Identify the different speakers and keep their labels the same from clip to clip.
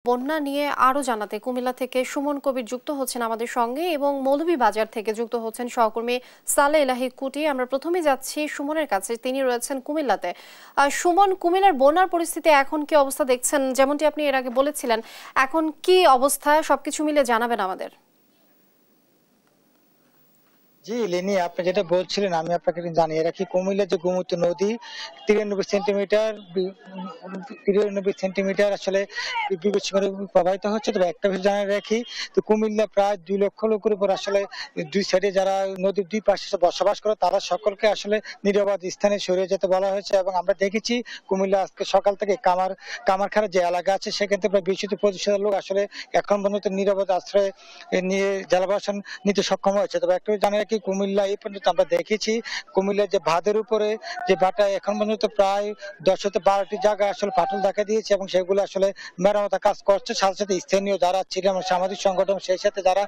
Speaker 1: বন্যা নিয়ে আরো জানাতে কুমিল্লা থেকে সুমন কবির যুক্ত হচ্ছেন আমাদের সঙ্গে এবং মৌলভীবাজার থেকে যুক্ত হচ্ছেন সহকর্মী সালে ইলাহি কুটি। আমরা প্রথমে যাচ্ছি সুমনের কাছে, তিনি রয়েছেন কুমিল্লাতে। সুমন, কুমিল্লার বন্যার পরিস্থিতি এখন কি অবস্থা দেখছেন? যেমনটি আপনি এর আগে বলেছিলেন, এখন কি অবস্থা সবকিছু মিলে জানাবেন আমাদের।
Speaker 2: জি লিনি, আপনি যেটা বলছিলেন আমি আপনাকে জানিয়ে রাখি, কুমিল্লার যে গোমতী নদী 93 সেন্টিমিটার আসলে বিপদসীমার উপর প্রবাহিত হচ্ছে। তবে একটা বিষয় জানিয়ে রাখি, তো কুমিল্লা প্রায় 2 লক্ষ লোকের উপর আসলে দুই সাইডে যারা নদীর দুই পাশে বসবাস করে তারা সকলকে আসলে নিরাপদ স্থানে সরিয়ে যেতে বলা হয়েছে। এবং আমরা দেখেছি কুমিল্লা আজকে সকাল থেকে কামারখাড়া যে এলাকা আছে সেখান থেকে প্রায় 20-25 হাজার লোক আসলে এখন পর্যন্ত নিরাপদ আশ্রয় নিয়ে জেলা প্রশাসন নিতে সক্ষম হয়েছে। তবে একটু জানিয়ে রাখি, কুমিল্লা এই পর্যন্ত আমরা দেখেছি কুমিল্লার যে বাঁধের উপরে যে বাটা এখন পর্যন্ত প্রায় 10-12টি জায়গায় আসলে ফাটল দেখা দিয়েছে এবং সেগুলো আসলে মেরামতের কাজ করছে। সাথে সাথে স্থানীয় যারা ছিলেন সামাজিক সংগঠন, সেই সাথে যারা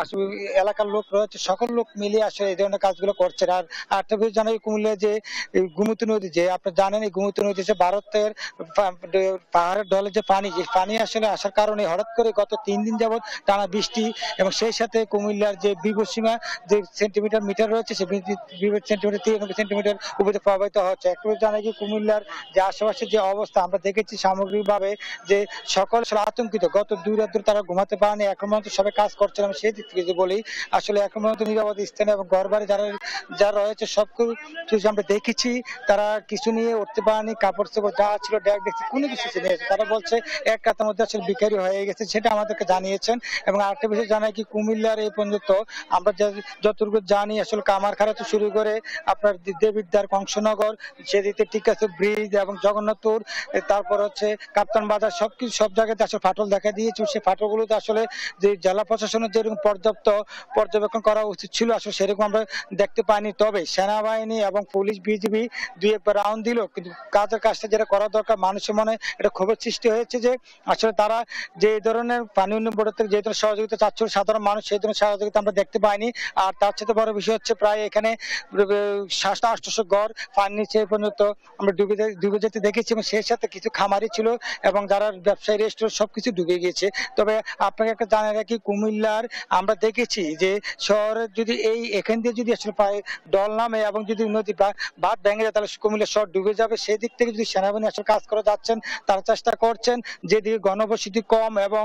Speaker 2: আসলে এলাকার লোক রয়েছে সকল লোক মিলিয়ে আসলে এই ধরনের কাজগুলো করছে। আর আরেকটা বিষয় জানাই, কুমিল্লা যে গোমতী নদী, যে আপনি জানেন এই গোমতী নদী যে ভারতের পাহাড়ের ঢলে যে পানি আসলে আসার কারণে হঠাৎ করে গত 3 দিন যাবত টানা বৃষ্টি এবং সেই সাথে কুমিল্লার যে বিপদসীমা যে মিটার রয়েছে সে সেন্টিমিটার 93 সেন্টিমিটার উপরে প্রবাহিত হচ্ছে। একটু জানাই কি, কুমিল্লার যে আশেপাশে যে অবস্থা আমরা দেখেছি সামগ্রিকভাবে যে সকল আতঙ্কিত, গত 2 রাত ধরে তারা ঘুমাতে পারেনি। এখন পর্যন্ত সবাই কাজ করছিলাম, সেই দিক থেকে যে বলি আসলে এখন পর্যন্ত নিরাপদ স্থানে এবং ঘরবাড়ি যারা রয়েছে সব কিছু আমরা দেখেছি, তারা কিছু নিয়ে উঠতে পারেনি। কাপড় চোপড় যা ছিল ড্যাগ দেখছি কোনো কিছু নিয়েছে, তারা বলছে এক রাতের মধ্যে আসলে বিকারি হয়ে গেছে, সেটা আমাদেরকে জানিয়েছেন। এবং আরেকটা বিষয় জানাই কি, কুমিল্লার এই পর্যন্ত আমরা যতটুকু জানি আসলে কামারখাড়া তো শুরু করে আপনার দেবিদ্বার, কংসনগর, সেদিকে টিকাসু ব্রিজ এবং জগন্নাথপুর, তারপর হচ্ছে কাপ্তান বাজার, সবকিছু সব জায়গাতে আসলে ফাটল দেখা দিয়েছে। সেই ফাটলগুলোতে আসলে যে জেলা প্রশাসনের যেরকম পর্যাপ্ত পর্যবেক্ষণ করা উচিত ছিল আসলে সেরকম আমরা দেখতে পাইনি। তবে সেনাবাহিনী এবং পুলিশ বিজিবি দুই একবার রাউন্ড দিল, কিন্তু কাজটা যেটা করা দরকার, মানুষের মনে এটা ক্ষোভের সৃষ্টি হয়েছে যে আসলে তারা যে ধরনের পানি উন্নয়ন বোর্ডের থেকে যে ধরনের সহযোগিতা চাচ্ছিল সাধারণ মানুষ সেই ধরনের সহযোগিতা আমরা দেখতে পাইনি। আর তার চেয়ে বড় বিষয় হচ্ছে প্রায় এখানে 700-800 ঘর পানির নিচে পর্যন্ত আমরা ডুবে যেতে দেখেছি এবং সেই সাথে কিছু খামারি ছিল এবং যারা ব্যবসায়ী রেস্টুরেন্ট সবকিছু ডুবে গিয়েছে। তবে আপনাকে একটা জানিয়ে রাখি, কুমিল্লার আমরা দেখেছি যে শহরের যদি এখান দিয়ে যদি আসলে প্রায় ডল নামে এবং যদি নদী বাঁধ ভেঙে যায় তাহলে কুমিল্লা শহর ডুবে যাবে। সেই দিক থেকে যদি সেনাবাহিনী আসলে কাজ করে যাচ্ছেন, তারা চেষ্টা করছেন যেদিকে ঘনবসতি কম এবং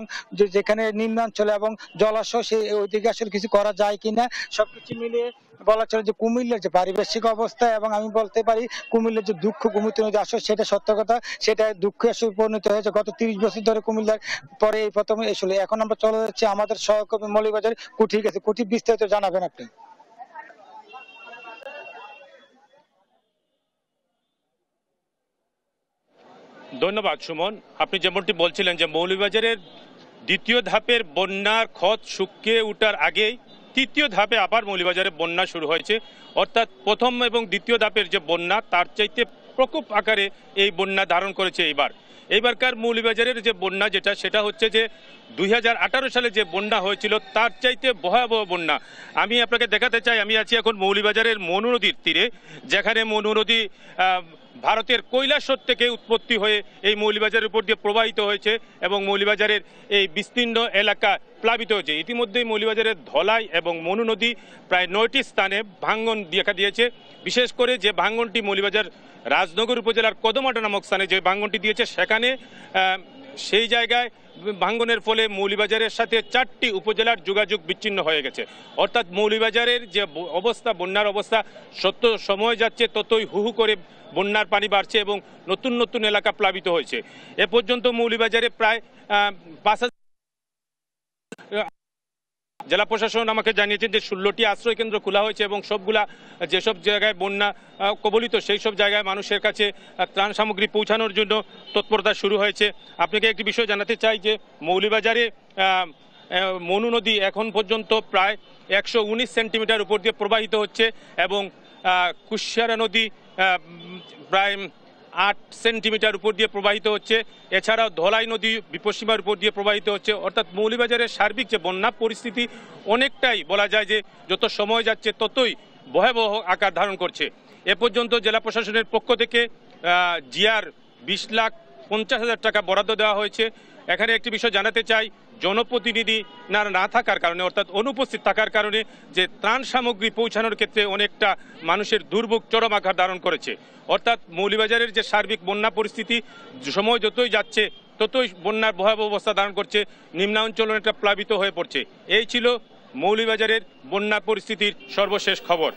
Speaker 2: যেখানে নিম্নাঞ্চলে এবং জলাশয় সেই ওইদিকে আসলে কিছু করা যায় কিনা সবকিছু মিলিয়ে বলা চলে যে কুমিল্লার যে পারিপার্শ্বিক অবস্থা এবং আমি বলতে পারি কুমিল্লার যে দুঃখ গোমতী নদী আসলে সেটা সত্য কথা, সেটা দুঃখে আসলে পরিণত হয়েছে গত 30 বছর ধরে কুমিল্লার পরে এই প্রথমে আসলে। এখন আমরা চলে যাচ্ছি আমাদের সহকর্মী মৌলভীবাজার কুঠি গেছে, কুঠি বিস্তারিত জানাবেন আপনি।
Speaker 3: ধন্যবাদ সুমন। আপনি যেমনটি বলছিলেন যে মৌলভীবাজারের দ্বিতীয় ধাপের বন্যার ক্ষত শুকিয়ে ওঠার আগেই তৃতীয় ধাপে আবার মৌলভীবাজারে বন্যা শুরু হয়েছে। অর্থাৎ প্রথম এবং দ্বিতীয় ধাপের যে বন্যা তার চাইতে প্রকোপ আকারে এই বন্যা ধারণ করেছে এইবারকার মৌলভীবাজারের যে বন্যা সেটা হচ্ছে যে 2018 সালে যে বন্যা হয়েছিল তার চাইতে ভয়াবহ বন্যা। আমি আপনাকে দেখাতে চাই, আমি আছি এখন মৌলভীবাজারের মনু নদীর তীরে, যেখানে মনু নদী ভারতের কৈলাসহর থেকে উৎপত্তি হয়ে এই মৌলভীবাজারের উপর দিয়ে প্রবাহিত হয়েছে এবং মৌলভীবাজারের এই বিস্তীর্ণ এলাকা প্লাবিত হয়েছে। ইতিমধ্যেই মৌলভীবাজারের ধলাই এবং মনু নদী প্রায় 9টি স্থানে ভাঙ্গন দেখা দিয়েছে। বিশেষ করে যে ভাঙ্গনটি মৌলভীবাজার রাজনগর উপজেলার কদমাটা নামক স্থানে যে ভাঙ্গনটি দিয়েছে সেখানে সেই জায়গায় ভাঙ্গনের ফলে মৌলভীবাজারের সাথে 4টি উপজেলার যোগাযোগ বিচ্ছিন্ন হয়ে গেছে। অর্থাৎ মৌলভীবাজারের যে অবস্থা, বন্যার অবস্থা, যত সময় যাচ্ছে ততই হুহু করে বন্যার পানি বাড়ছে এবং নতুন নতুন এলাকা প্লাবিত হয়েছে। এ পর্যন্ত মৌলভীবাজারে প্রায় 5,000 জেলা প্রশাসন আমাকে জানিয়েছেন যে 16টি আশ্রয় কেন্দ্র খোলা হয়েছে এবং সবগুলা যেসব জায়গায় বন্যা কবলিত সেই সব জায়গায় মানুষের কাছে ত্রাণ সামগ্রী পৌঁছানোর জন্য তৎপরতা শুরু হয়েছে। আপনাকে একটি বিষয় জানাতে চাই যে মৌলভীবাজারে মনু নদী এখন পর্যন্ত প্রায় 119 সেন্টিমিটার উপর দিয়ে প্রবাহিত হচ্ছে এবং কুশিয়ারা নদী প্রায় 8 সেন্টিমিটার উপর দিয়ে প্রবাহিত হচ্ছে। এছাড়াও ধলাই নদী বিপদসীমার উপর দিয়ে প্রবাহিত হচ্ছে। অর্থাৎ মৌলভীবাজারের সার্বিক যে বন্যা পরিস্থিতি অনেকটাই বলা যায় যে যত সময় যাচ্ছে ততই ভয়াবহ আকার ধারণ করছে। এ পর্যন্ত জেলা প্রশাসনের পক্ষ থেকে জিআর 20,50,000 টাকা বরাদ্দ দেওয়া হয়েছে এখানে একটি বিষয় জানাতে চাই, জনপ্রতিনিধি না থাকার কারণে অর্থাৎ অনুপস্থিত থাকার কারণে যে ত্রাণ সামগ্রী পৌঁছানোর ক্ষেত্রে অনেকটা মানুষের দুর্ভোগ চরম আকার ধারণ করেছে। অর্থাৎ মৌলভীবাজারের যে সার্বিক বন্যা পরিস্থিতি সময় যতই যাচ্ছে ততই বন্যার ভয়াবহ অবস্থা ধারণ করছে, নিম্নাঞ্চল অনেকটা প্লাবিত হয়ে পড়ছে। এই ছিল মৌলভীবাজারের বন্যা পরিস্থিতির সর্বশেষ খবর।